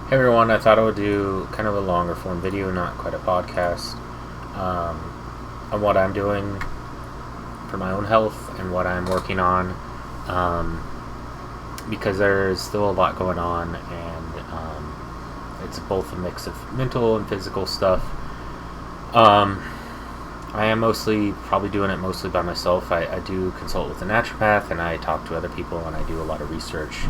Hey everyone, I thought I would do kind of a longer form video, not quite a podcast, um, on what I'm doing for my own health and what I'm working on, because there's still a lot going on, and it's both a mix of mental and physical stuff. I am probably doing it mostly by myself. I do consult with a naturopath, and I talk to other people, and I do a lot of research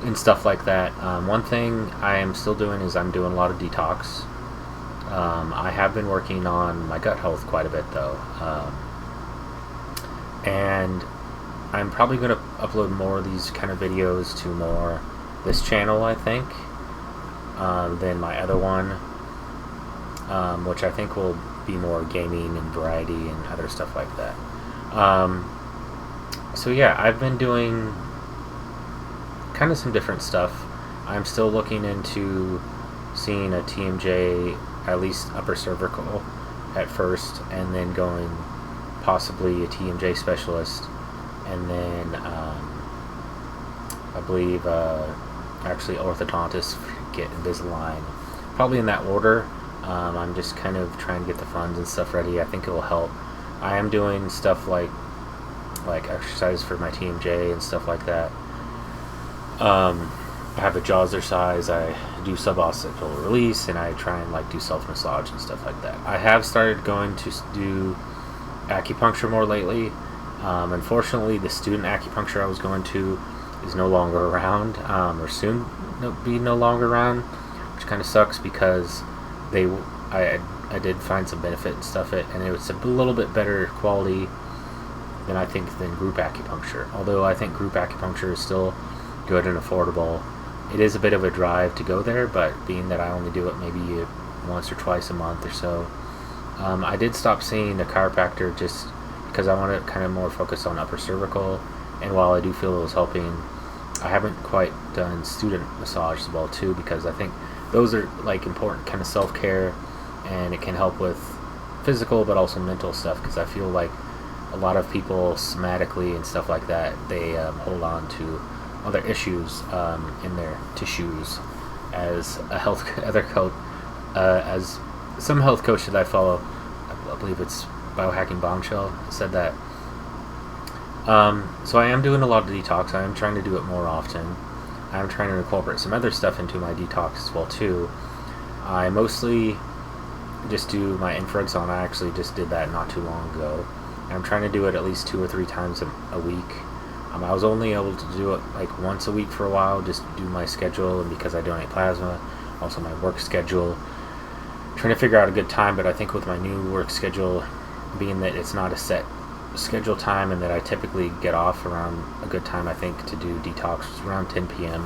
and stuff like that. One thing I am still doing is I'm doing a lot of detox. I have been working on my gut health quite a bit though, and I'm probably going to upload more of these kind of videos to this channel, I think, than my other one, which I think will be more gaming and variety and other stuff like that. So yeah, I've been doing kind of some different stuff. I'm still looking into seeing a TMJ, at least upper cervical at first, and then going possibly a TMJ specialist, and then I believe actually orthodontist, get Invisalign, probably in that order. I'm just kind of trying to get the funds and stuff ready. I think it will help. I am doing stuff like exercise for my TMJ and stuff like that. I have a jaw exercise. I do suboccipital release, and I try and do self massage and stuff like that. I have started going to do acupuncture more lately. Unfortunately, the student acupuncture I was going to is no longer around, or soon be no longer around, which kind of sucks because I did find some benefit and stuff and it was a little bit better quality than group acupuncture. Although I think group acupuncture is still good and affordable. It is a bit of a drive to go there, but being that I only do it maybe once or twice a month or so, I did stop seeing the chiropractor just because I want to kind of more focus on upper cervical. And while I do feel it was helping, I haven't quite done student massage as well too, because I think those are important kind of self-care, and it can help with physical but also mental stuff, because I feel like a lot of people somatically and stuff like that, they hold on to other issues in their tissues. As as some health coach that I follow, I believe it's Biohacking Bombshell, said that. So I am doing a lot of detox. I am trying to do it more often. I'm trying to incorporate some other stuff into my detox as well too. I mostly just do my infrared sauna. I actually just did that not too long ago. I'm trying to do it at least 2 or 3 times a week. I was only able to do it once a week for a while, just do my schedule, and because I donate plasma, also my work schedule. Trying to figure out a good time, but I think with my new work schedule, being that it's not a set schedule time, and that I typically get off around a good time, I think, to do detox around 10 p.m.,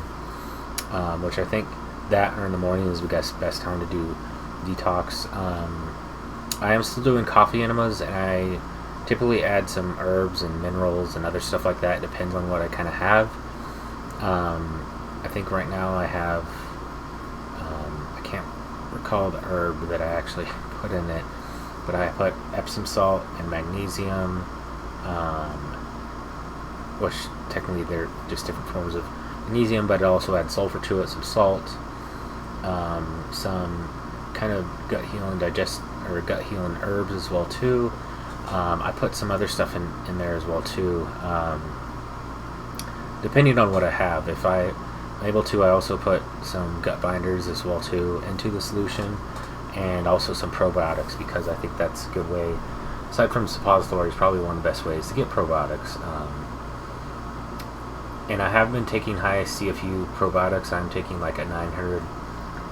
which I think that or in the morning is the best time to do detox. I am still doing coffee enemas, and I typically add some herbs and minerals and other stuff like that. It depends on what I kind of have. I think right now I have, I can't recall the herb that I actually put in it, but I put Epsom salt and magnesium, which technically they're just different forms of magnesium, but it also adds sulfur to it, some salt, some kind of gut healing gut healing herbs as well too. I put some other stuff in there as well too, depending on what I have. If I'm able to, I also put some gut binders as well too into the solution, and also some probiotics, because I think that's a good way, aside from suppositories, probably one of the best ways to get probiotics. And I have been taking high CFU probiotics. I'm taking a 900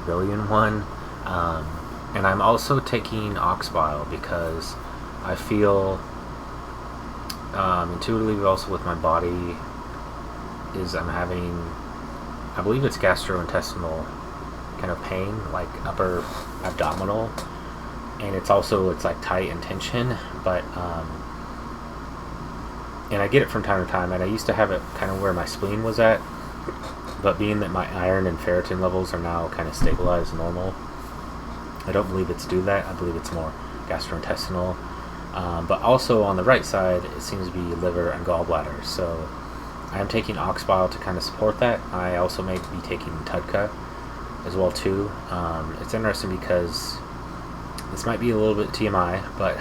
billion one, and I'm also taking ox bile because I feel intuitively also with my body is I'm having, I believe it's gastrointestinal kind of pain, upper abdominal, and it's tight and tension, but and I get it from time to time, and I used to have it kind of where my spleen was at, but being that my iron and ferritin levels are now kind of stabilized normal, I don't believe it's due to that. I believe it's more gastrointestinal. But also on the right side, it seems to be liver and gallbladder. So I am taking ox bile to kind of support that. I also may be taking Tudca as well too. It's interesting because this might be a little bit TMI, but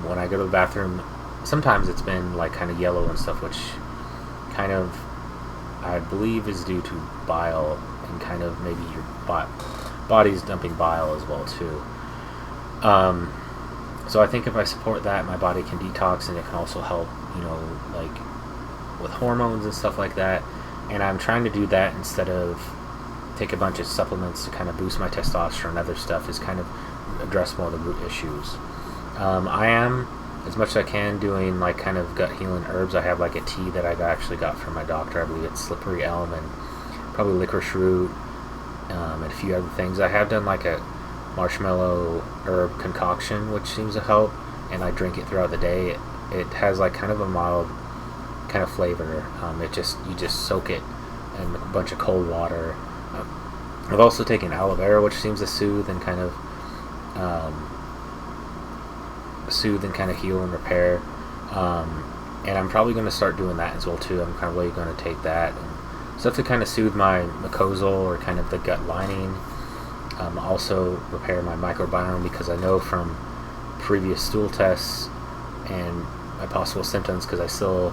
when I go to the bathroom, sometimes it's been like kind of yellow and stuff, which kind of I believe is due to bile, and kind of maybe your body's dumping bile as well too. So I think if I support that, my body can detox, and it can also help, like with hormones and stuff like that. And I'm trying to do that instead of take a bunch of supplements to kind of boost my testosterone and other stuff, is kind of address more of the root issues. I am, as much as I can, doing like kind of gut healing herbs. I have like a tea that I actually got from my doctor. I believe it's slippery elm and probably licorice root, and a few other things. I have done like a marshmallow herb concoction, which seems to help, and I drink it throughout the day. It has like kind of a mild kind of flavor. You just soak it in a bunch of cold water. I've also taken aloe vera, which seems to soothe and kind of heal and repair. And I'm probably going to start doing that as well too. I'm probably going to take that and stuff to kind of soothe my mucosal, or kind of the gut lining. Also repair my microbiome, because I know from previous stool tests and my possible symptoms, because I still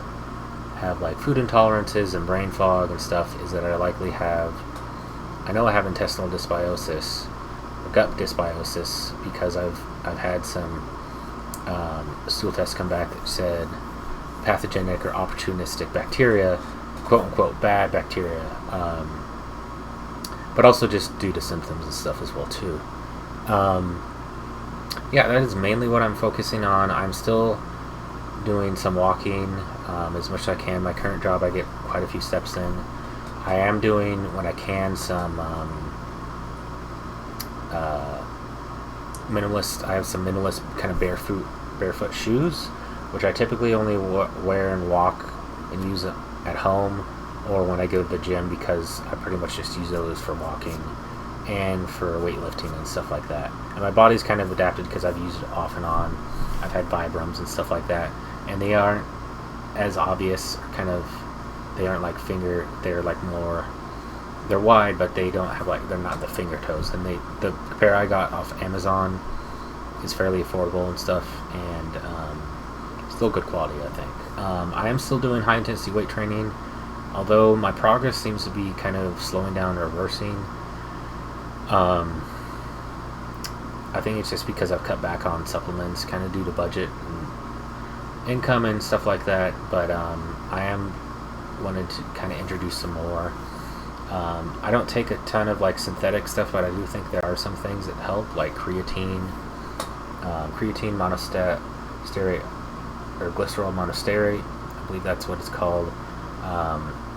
have like food intolerances and brain fog and stuff, is that I know I have intestinal dysbiosis, or gut dysbiosis, because I've had some stool tests come back that said pathogenic or opportunistic bacteria, quote unquote bad bacteria, but also just due to symptoms and stuff as well too. Yeah, that is mainly what I'm focusing on. I'm still doing some walking as much as I can. My current job, I get quite a few steps in. I am doing, when I can, some minimalist. I have some minimalist kind of barefoot shoes, which I typically only wear and walk and use at home, or when I go to the gym, because I pretty much just use those for walking and for weightlifting and stuff like that. And my body's kind of adapted, because I've used it off and on. I've had Vibrams and stuff like that, and they aren't as obvious, they aren't like they're like more, they're wide, but they don't have like, they're not the finger toes. And the pair I got off Amazon is fairly affordable and stuff, and still good quality, I think. I am still doing high intensity weight training, although my progress seems to be kind of slowing down or reversing. I think it's just because I've cut back on supplements, kind of due to budget and income and stuff like that. But I am wanted to kind of introduce some more. I don't take a ton of like synthetic stuff, but I do think there are some things that help, like creatine monostearate, or glycerol monostearate, I believe that's what it's called,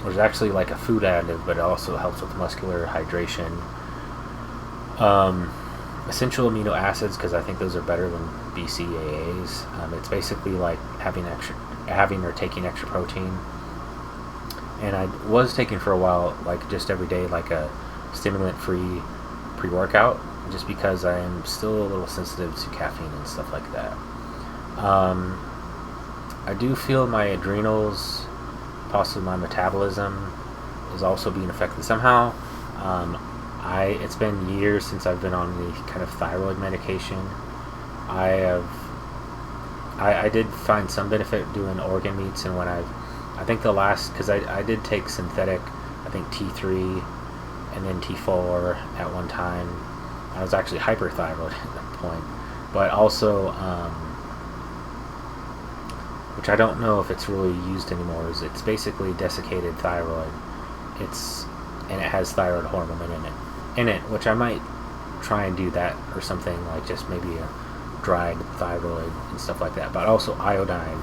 which is actually like a food additive, but it also helps with muscular hydration. Essential amino acids, because I think those are better than BCAAs. It's basically like having or taking extra protein. And I was taking for a while, like just every day, like a stimulant-free pre-workout, just because I am still a little sensitive to caffeine and stuff like that. I do feel my adrenals, possibly my metabolism, is also being affected somehow. It's been years since I've been on the kind of thyroid medication. I did find some benefit doing organ meats, and when I think the last, because I did take synthetic, I think T3 and then T4 at one time. I was actually hyperthyroid at that point, but also, which I don't know if it's really used anymore, is it's basically desiccated thyroid. And it has thyroid hormone in it, which I might try and do that or something, like just maybe a dried thyroid and stuff like that. But also iodine.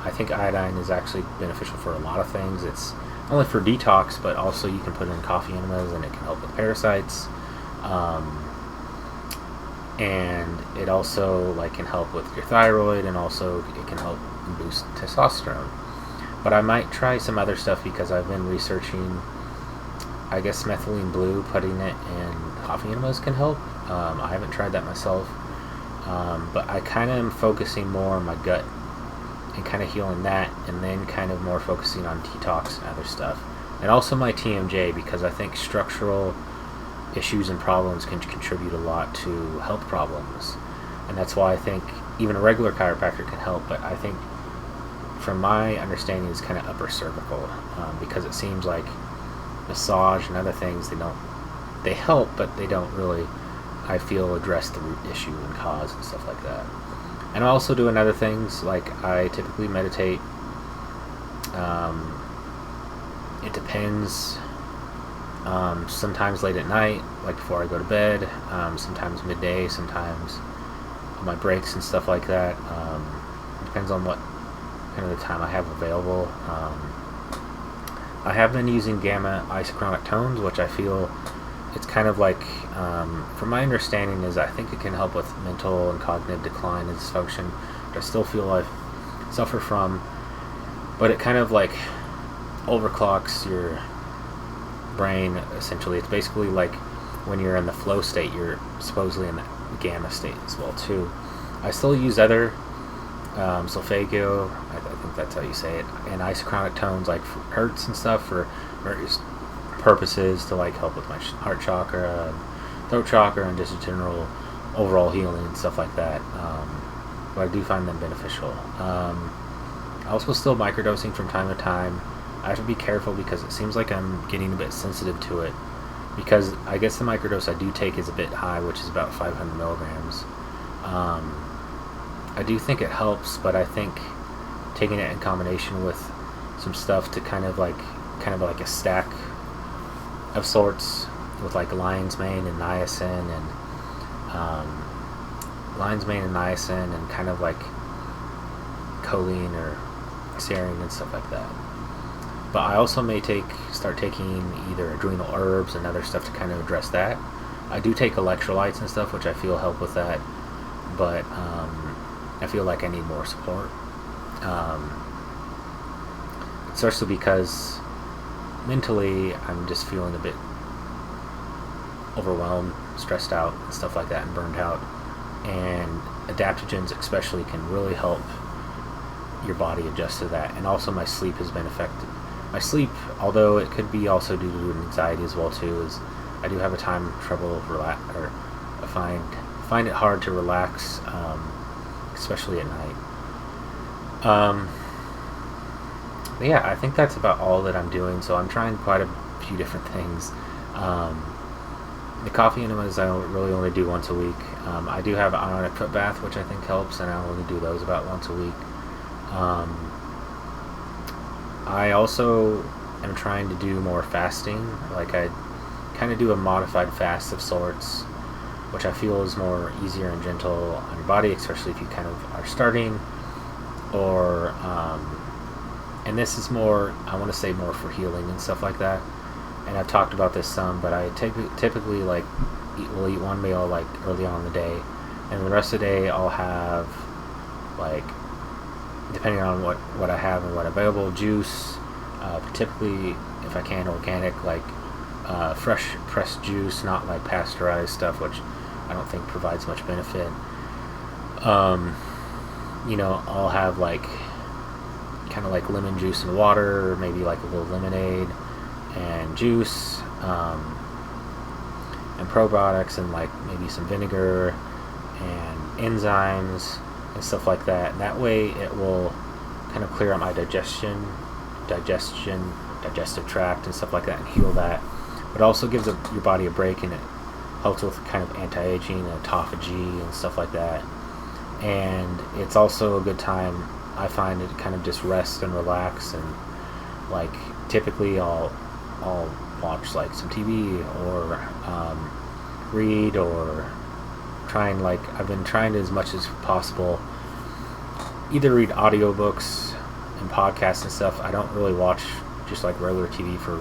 I think iodine is actually beneficial for a lot of things. It's only for detox, but also you can put it in coffee enemas, and it can help with parasites. And it also like can help with your thyroid, and also it can help boost testosterone. But I might try some other stuff, because I've been researching, I guess methylene blue, putting it in coffee enemas can help. I haven't tried that myself, but I kind of am focusing more on my gut and kind of healing that, and then kind of more focusing on detox and other stuff and also my TMJ, because I think structural issues and problems can contribute a lot to health problems, and that's why I think even a regular chiropractor can help. But I think, from my understanding, is kind of upper cervical, because it seems like massage and other things, they help, but they don't really, I feel, address the root issue and cause and stuff like that. And I also do other things, like I typically meditate. It depends. Sometimes late at night, like before I go to bed. Sometimes midday. Sometimes on my breaks and stuff like that. Depends on what kind of the time I have available. I have been using gamma isochronic tones, which I feel it's kind of like, from my understanding, is I think it can help with mental and cognitive decline and dysfunction, which I still feel I suffer from. But it kind of like overclocks your brain, essentially. It's basically like when you're in the flow state, you're supposedly in the gamma state as well too. I still use other solfeggio, I think that's how you say it, and isochronic tones like for hertz and stuff for various purposes, to like help with my heart chakra, throat chakra, and just general overall healing and stuff like that. But I do find them beneficial. I also still microdosing from time to time. I have to be careful because it seems like I'm getting a bit sensitive to it, because I guess the microdose I do take is a bit high, which is about 500 milligrams. I do think it helps, but I think taking it in combination with some stuff to kind of like a stack of sorts, with like lion's mane and niacin and kind of like choline or serine and stuff like that. But I also may start taking either adrenal herbs and other stuff to kind of address that. I do take electrolytes and stuff, which I feel help with that, but I feel like I need more support, especially because mentally I'm just feeling a bit overwhelmed, stressed out, and stuff like that, and burned out. And adaptogens especially can really help your body adjust to that. And also my sleep has been affected. My sleep, although it could be also due to anxiety as well too, is I do have a trouble I find it hard to relax, especially at night. But yeah, I think that's about all that I'm doing. So I'm trying quite a few different things. The coffee enemas I really only do once a week. I do have an ionic foot bath, which I think helps, and I only do those about once a week. I also am trying to do more fasting. Like I kind of do a modified fast of sorts, which I feel is more easier and gentle on your body, especially if you kind of are starting, or and this is more, I want to say, more for healing and stuff like that. And I've talked about this some, but I typically like will eat one meal like early on in the day, and the rest of the day I'll have, like, depending on what I have and what available, juice, typically if I can organic, like fresh pressed juice, not like pasteurized stuff, which I don't think provides much benefit. I'll have like kind of like lemon juice and water, or maybe like a little lemonade and juice, and probiotics, and like maybe some vinegar and enzymes and stuff like that. And that way it will kind of clear out my digestive tract and stuff like that, and heal that. But it also gives your body a break, and it helps with kind of anti-aging and autophagy and stuff like that. And it's also a good time, I find, to kind of just rest and relax. And like typically I'll watch like some TV, or read, or I've been trying to, as much as possible, either read audiobooks and podcasts and stuff. I don't really watch just like regular TV for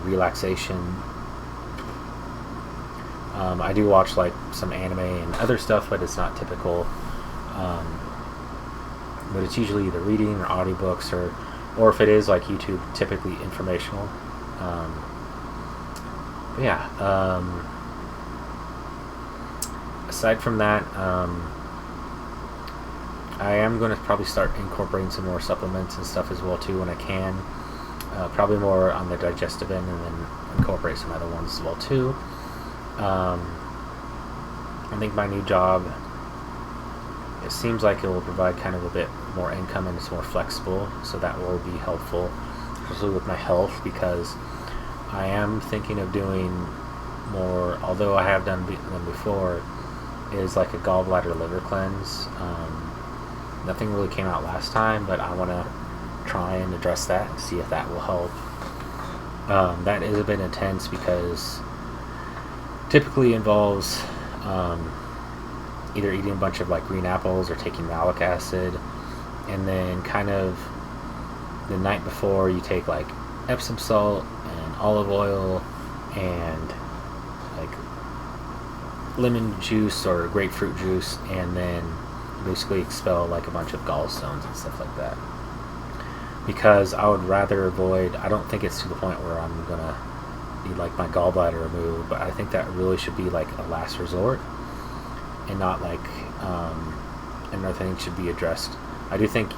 relaxation. I do watch like some anime and other stuff, but it's not typical. But it's usually either reading or audiobooks, or if it is like YouTube, typically informational. But yeah. Aside from that, I am going to probably start incorporating some more supplements and stuff as well too when I can. probably more on the digestive end, and then incorporate some other ones as well too. I think my new job, it seems like it will provide kind of a bit more income, and it's more flexible, so that will be helpful, especially with my health, because I am thinking of doing more, although I have done them before, is like a gallbladder liver cleanse. Nothing really came out last time, but I want to try and address that and see if that will help. That is a bit intense because typically involves either eating a bunch of like green apples or taking malic acid, and then kind of the night before you take like Epsom salt and olive oil and like lemon juice or grapefruit juice, and then basically expel like a bunch of gallstones and stuff like that. Because I would rather avoid, I don't think it's to the point where I'm gonna need like my gallbladder removed, but I think that really should be like a last resort, and not like another thing should be addressed. I do think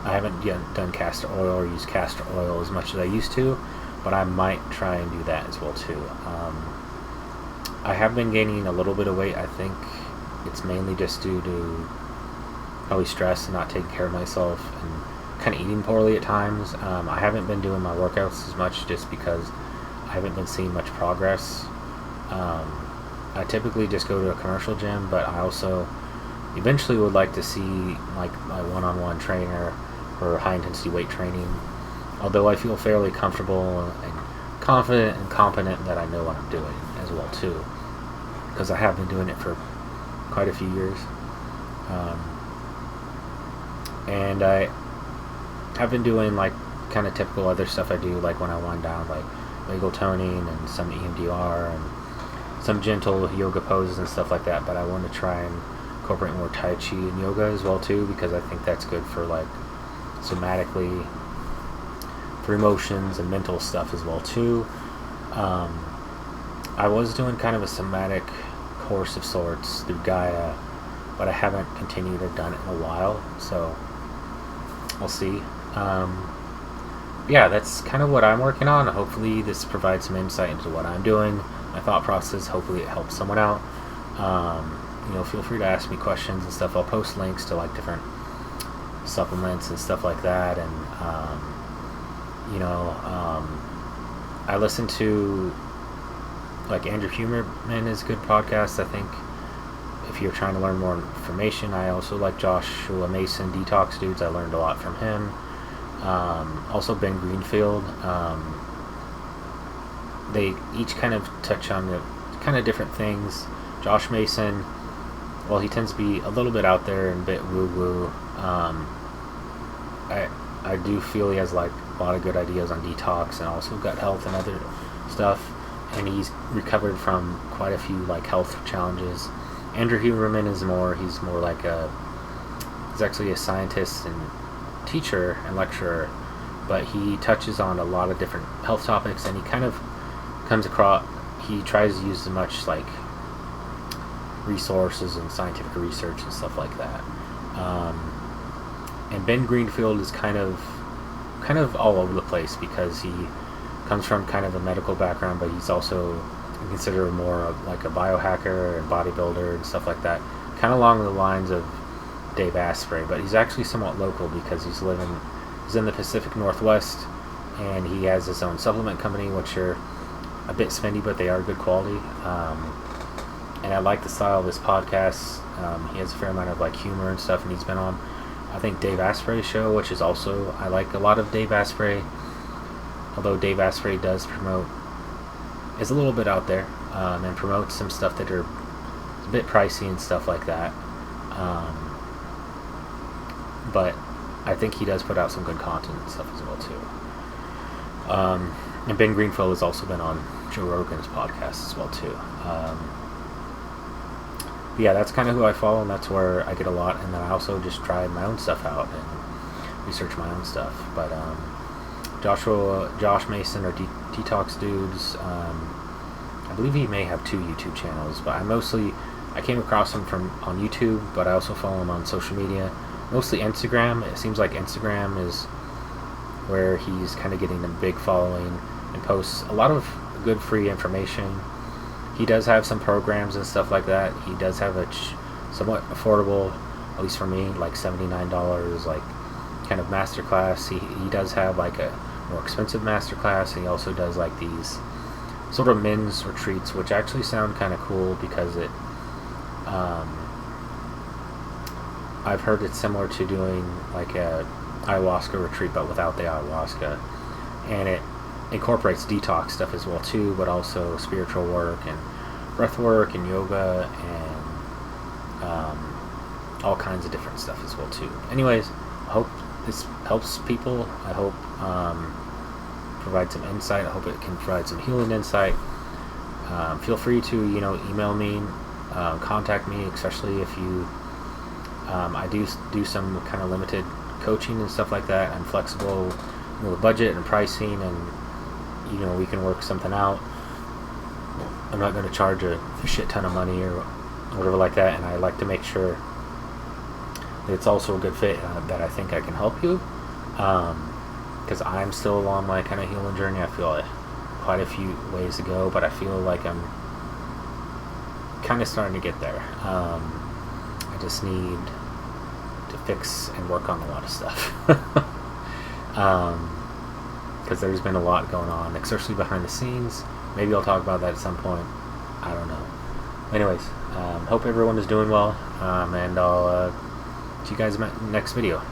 I haven't yet done castor oil or used castor oil as much as I used to, but I might try and do that as well too. I have been gaining a little bit of weight. I think it's mainly just due to probably stress and not taking care of myself and kind of eating poorly at times. I haven't been doing my workouts as much just because I haven't been seeing much progress. I typically just go to a commercial gym, but I also eventually would like to see like my one-on-one trainer for high intensity weight training, although I feel fairly comfortable and confident and competent that I know what I'm doing as well too, because I have been doing it for quite a few years. And I have been doing like kind of typical other stuff I do, like when I wind down, like vagal toning and some EMDR and some gentle yoga poses and stuff like that. But I want to try and incorporate more Tai Chi and yoga as well too, because I think that's good for like somatically, for emotions and mental stuff as well too. I was doing kind of a somatic course of sorts through Gaia, but I haven't continued or done it in a while, so we'll see. Yeah, that's kind of what I'm working on. Hopefully this provides some insight into what I'm doing, my thought process. Hopefully it helps someone out. Feel free to ask me questions and stuff. I'll post links to like different supplements and stuff like that, and I listen to like Andrew Huberman is a good podcast, I think, if you're trying to learn more information. I also like Joshua Mason, Detox Dudes. I learned a lot from him. Also Ben Greenfield. They each kind of touch on the kind of different things. Josh Mason, well, he tends to be a little bit out there and a bit woo-woo. I do feel he has like a lot of good ideas on detox and also gut health and other stuff, and he's recovered from quite a few like health challenges. Andrew Huberman is he's more like he's actually a scientist and teacher and lecturer, but he touches on a lot of different health topics, and he kind of he tries to use as much like resources and scientific research and stuff like that. And Ben Greenfield is kind of all over the place, because he comes from kind of a medical background, but he's also considered more of like a biohacker and bodybuilder and stuff like that, kind of along the lines of Dave Asprey, but he's actually somewhat local because he's in the Pacific Northwest, and he has his own supplement company, which are a bit spendy, but they are good quality. And I like the style of this podcast. He has a fair amount of like humor and stuff, and he's been on, I think, Dave Asprey's show, which is also, I like a lot of Dave Asprey, although Dave Asprey is a little bit out there, and promotes some stuff that are a bit pricey and stuff like that. But I think he does put out some good content and stuff as well too. And Ben Greenfield has also been on Joe Rogan's podcast as well too. Yeah, that's kind of who I follow, and that's where I get a lot. And then I also just try my own stuff out and research my own stuff. But Josh Mason, or Detox Dudes, I believe he may have 2 YouTube channels, but I came across him on YouTube, but I also follow him on social media, mostly Instagram. It seems like Instagram is where he's kind of getting a big following and posts a lot of good free information. He does have some programs and stuff like that. He does have a somewhat affordable, at least for me, like $79, like kind of masterclass. He does have like a more expensive masterclass, and he also does like these sort of men's retreats, which actually sound kind of cool because it I've heard it's similar to doing like a ayahuasca retreat but without the ayahuasca, and it incorporates detox stuff as well too, but also spiritual work and breath work and yoga and all kinds of different stuff as well too. Anyways, I hope this helps people. I hope provide some insight. I hope it can provide some healing insight. Feel free to email me, contact me, especially if you I do some kind of limited coaching and stuff like that. I'm flexible with budget and pricing, and we can work something out. I'm not going to charge a shit ton of money or whatever like that, and I like to make sure that it's also a good fit, that I think I can help you, because I'm still along my kind of healing journey. I feel like quite a few ways to go, but I feel like I'm kind of starting to get there. I just need to fix and work on a lot of stuff, because there's been a lot going on, especially behind the scenes. Maybe I'll talk about that at some point. I don't know. Anyways, hope everyone is doing well, and I'll see you guys in my next video.